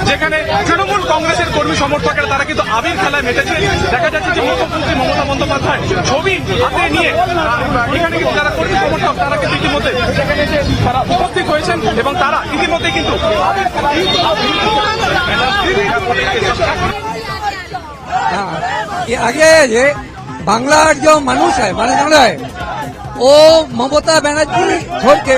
যেখানে তৃণমূল কংগ্রেসের কর্মী সমর্থকেরা তারা কিন্তু আবির খেলায় মেতেছে। দেখা যাচ্ছে যে মুখ্যমন্ত্রী মমতা বন্দ্যোপাধ্যায় ছবি হাতে নিয়ে এখানে কিন্তু যারা কর্মী সমর্থক তারা কিন্তু ইতিমধ্যে সেখানে এসে তারা উপস্থিত হয়েছেন এবং তারা ইতিমধ্যে কিন্তু आगे ये बांग्लार जो मनुष्य है माने जान रहा है वो ममता बनर्जी छोड़ के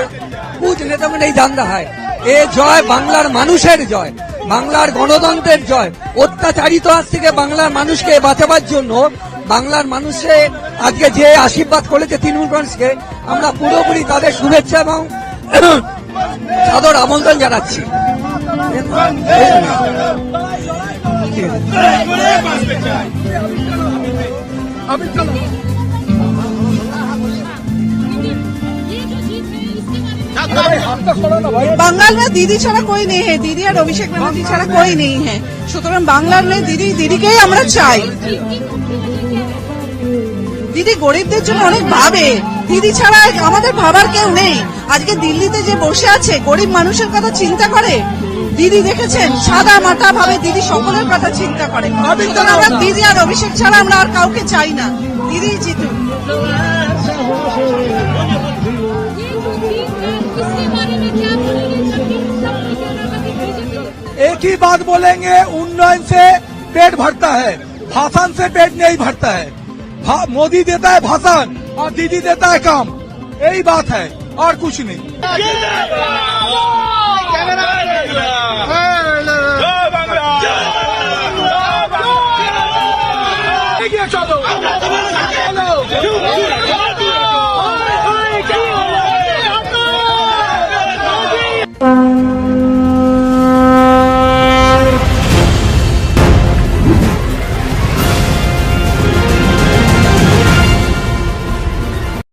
कुछ नेता में नहीं जान रहा है। ये जय बांग्लार मानुषेर जय, बांग्लार गणतंत्रेर जय। अत्याचारित आज থেকে বাংলার মানুষকে বাঁচাবার জন্য বাংলার মানুষে আজকে যে আশীর্বাদ করেছে তৃণমূল কংগ্রেসকে আমরা পুরোপুরি তাদের শুভেচ্ছা এবং সাদর আমন্ত্রণ জানাচ্ছি। बंगाल में दीदी छाड़ा कोई नहीं है, दीदी और अभिषेक बनर्जी छाड़ा कोई नहीं है। সুতরাং বাংলার में দিদিকেই আমরা চাই। দিদি গরিবদের জন্য অনেক ভাবে, দিদি ছাড়া আমাদের ভাবার কেউ নেই। আজকে দিল্লিতে যে বসে আছে গরিব মানুষের কথা চিন্তা করে। দিদি দেখেছেন সাদা মাটা ভাবে দিদি সকলের কথা চিন্তা করে। আমরা দিদি আর অভিষেক ছাড়া আমরা আর কাউকে চাই না। দিদি জিতুক। एक ही बात बोलेंगे, उन्नयन से पेट भरता है, भाषण से पेट नहीं भरता है। मोदी देता है भाषण और दीदी देता है काम, यही बात है और कुछ नहीं।